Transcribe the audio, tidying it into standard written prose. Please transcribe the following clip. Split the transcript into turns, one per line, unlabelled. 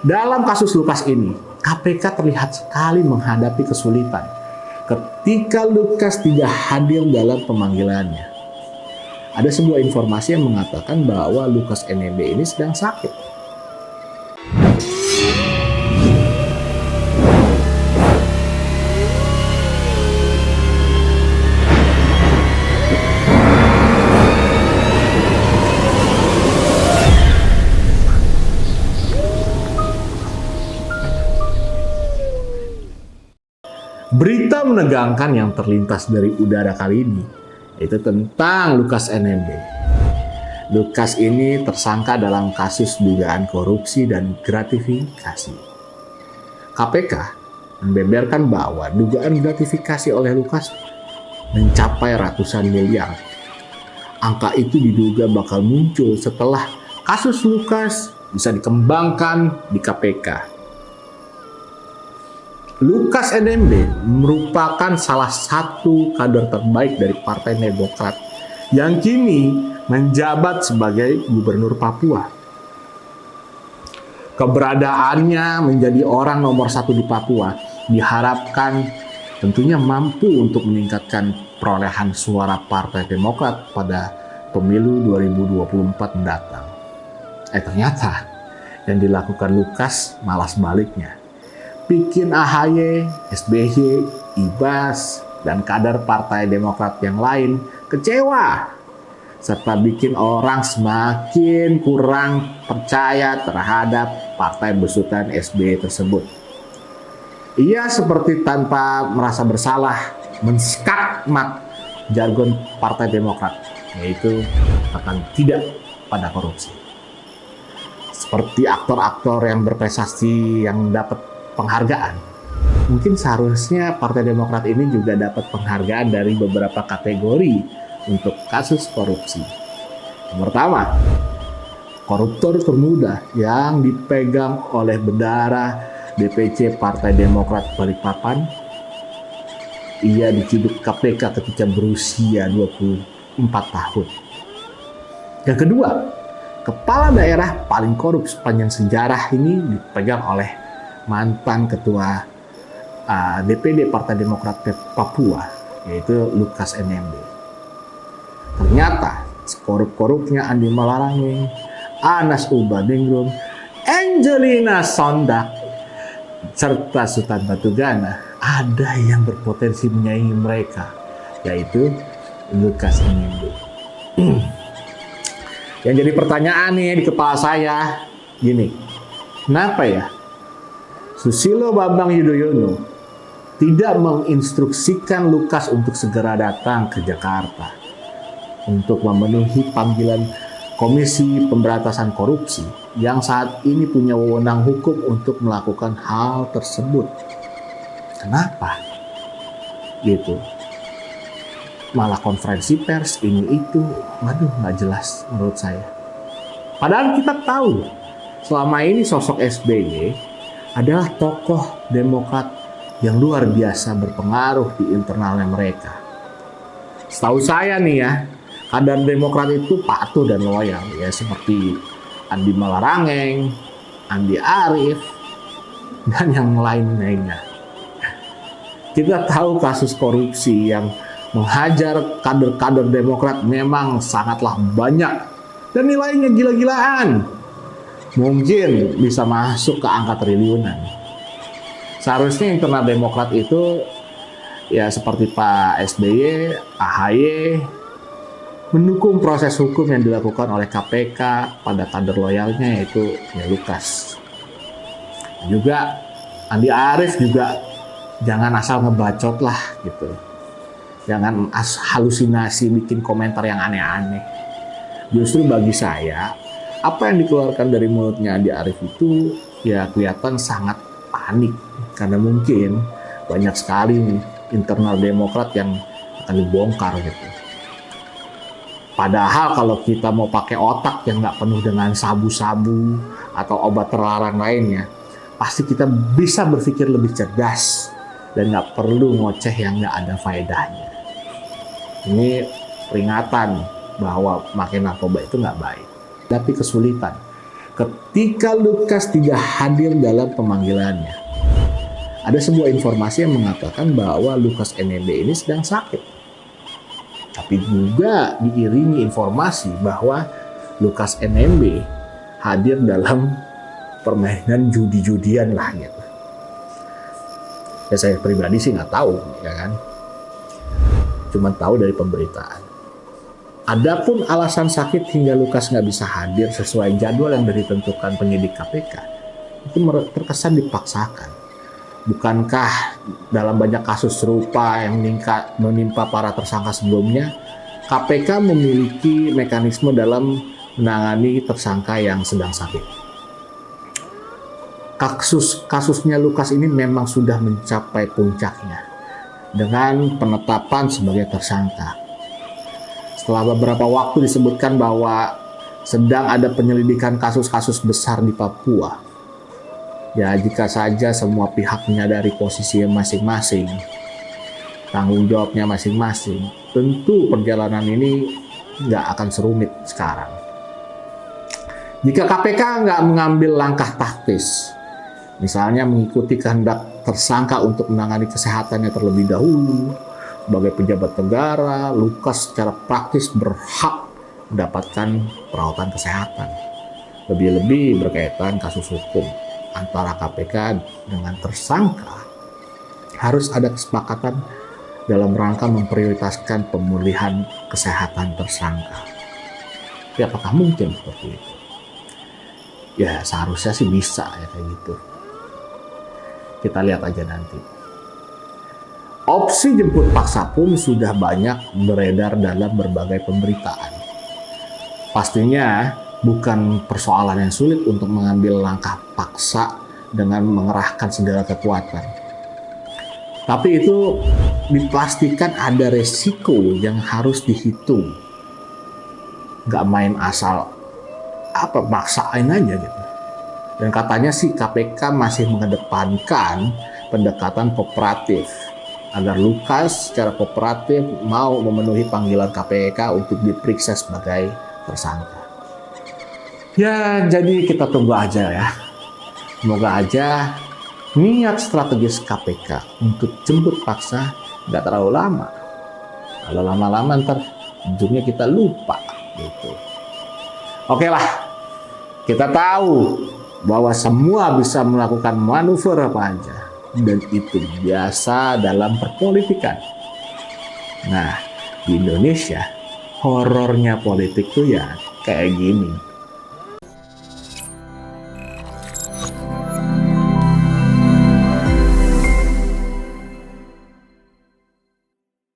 Dalam kasus Lukas ini, KPK terlihat sekali menghadapi kesulitan ketika Lukas tidak hadir dalam pemanggilannya. Ada sebuah informasi yang mengatakan bahwa Lukas NMB ini sedang sakit. Berita menegangkan yang terlintas dari udara kali ini, yaitu tentang Lukas NMB. Lukas ini tersangka dalam kasus dugaan korupsi dan gratifikasi. KPK membeberkan bahwa dugaan gratifikasi oleh Lukas mencapai ratusan miliar. Angka itu diduga bakal muncul setelah kasus Lukas bisa dikembangkan di KPK. Lukas NMB merupakan salah satu kader terbaik dari Partai Demokrat yang kini menjabat sebagai Gubernur Papua. Keberadaannya menjadi orang nomor satu di Papua diharapkan tentunya mampu untuk meningkatkan perolehan suara Partai Demokrat pada pemilu 2024 mendatang. Ternyata yang dilakukan Lukas malah sebaliknya. Bikin AHY, SBY, Ibas, dan kader Partai Demokrat yang lain kecewa, serta bikin orang semakin kurang percaya terhadap partai besutan SBY tersebut. Ia seperti tanpa merasa bersalah menskakmat jargon Partai Demokrat, yaitu akan tidak pada korupsi. Seperti aktor-aktor yang berprestasi yang dapat penghargaan. Mungkin seharusnya Partai Demokrat ini juga dapat penghargaan dari beberapa kategori untuk kasus korupsi. Yang pertama, koruptor termuda yang dipegang oleh bendahara DPC Partai Demokrat Balikpapan. Ia diciduk KPK ketika berusia 24 tahun. Yang kedua, kepala daerah paling korup sepanjang sejarah ini dipegang oleh mantan ketua DPD Partai Demokrat Papua, yaitu Lukas NMB. Ternyata korup-korupnya Andi Malarangeng, Anas Urbaningrum, Angelina Sondak, serta Sultan Batugana ada yang berpotensi menyaingi mereka, yaitu Lukas NMB. Yang jadi pertanyaan nih di kepala saya gini, kenapa ya Susilo Bambang Yudhoyono tidak menginstruksikan Lukas untuk segera datang ke Jakarta untuk memenuhi panggilan Komisi Pemberantasan Korupsi yang saat ini punya wewenang hukum untuk melakukan hal tersebut? Kenapa? Gitu. Malah konferensi pers ini itu, waduh nggak jelas menurut saya. Padahal kita tahu selama ini sosok SBY adalah tokoh Demokrat yang luar biasa berpengaruh di internalnya mereka. Setahu saya nih ya, kader Demokrat itu patuh dan loyal ya, seperti Andi Malarangeng, Andi Arief, dan yang lain-lainnya. Kita tahu kasus korupsi yang menghajar kader-kader Demokrat memang sangatlah banyak dan nilainya gila-gilaan. Mungkin bisa masuk ke angka triliunan. Seharusnya internal Demokrat itu ya seperti Pak SBY, AHY mendukung proses hukum yang dilakukan oleh KPK pada kader loyalnya yaitu ya Lukas. Juga Andi Arief juga jangan asal ngebacot lah gitu. Jangan halusinasi bikin komentar yang aneh-aneh. Justru bagi saya apa yang dikeluarkan dari mulutnya Andi Arief itu ya kelihatan sangat panik karena mungkin banyak sekali nih internal Demokrat yang akan dibongkar gitu. Padahal kalau kita mau pakai otak yang nggak penuh dengan sabu-sabu atau obat terlarang lainnya, pasti kita bisa berpikir lebih cerdas dan nggak perlu ngoceh yang nggak ada faedahnya. Ini peringatan bahwa makin narkoba itu nggak baik. Tapi kesulitan ketika Lukas tidak hadir dalam pemanggilannya. Ada sebuah informasi yang mengatakan bahwa Lukas NMB ini sedang sakit. Tapi juga diiringi informasi bahwa Lukas NMB hadir dalam permainan judi-judian lah gitu. Ya saya pribadi sih nggak tahu, ya kan. Cuma tahu dari pemberitaan. Adapun alasan sakit hingga Lukas nggak bisa hadir sesuai jadwal yang ditentukan penyidik KPK, itu terkesan dipaksakan. Bukankah dalam banyak kasus serupa yang menimpa para tersangka sebelumnya, KPK memiliki mekanisme dalam menangani tersangka yang sedang sakit? Kasusnya Lukas ini memang sudah mencapai puncaknya dengan penetapan sebagai tersangka. Setelah beberapa waktu disebutkan bahwa sedang ada penyelidikan kasus-kasus besar di Papua. Ya, jika saja semua pihak menyadari posisinya masing-masing, tanggung jawabnya masing-masing, tentu perjalanan ini nggak akan serumit sekarang. Jika KPK nggak mengambil langkah taktis, misalnya mengikuti kehendak tersangka untuk menangani kesehatannya terlebih dahulu, sebagai pejabat negara, Lukas secara praktis berhak mendapatkan perawatan kesehatan. Lebih-lebih berkaitan kasus hukum antara KPK dengan tersangka, harus ada kesepakatan dalam rangka memprioritaskan pemulihan kesehatan tersangka. Tapi apakah mungkin seperti itu? Ya seharusnya sih bisa ya kayak gitu. Kita lihat aja nanti. Opsi jemput paksa pun sudah banyak beredar dalam berbagai pemberitaan. Pastinya bukan persoalan yang sulit untuk mengambil langkah paksa dengan mengerahkan segala kekuatan. Tapi itu dipastikan ada resiko yang harus dihitung. Gak main asal maksain aja gitu. Dan katanya sih KPK masih mengedepankan pendekatan kooperatif agar Lukas secara kooperatif mau memenuhi panggilan KPK untuk diperiksa sebagai tersangka. Ya, jadi kita tunggu aja ya. Semoga aja niat strategis KPK untuk jemput paksa nggak terlalu lama. Kalau lama-lama ntar ujungnya kita lupa gitu. Oke lah, kita tahu bahwa semua bisa melakukan manuver apa aja. Dan itu biasa dalam perpolitikan. Nah, di Indonesia, horornya politik tuh ya kayak gini.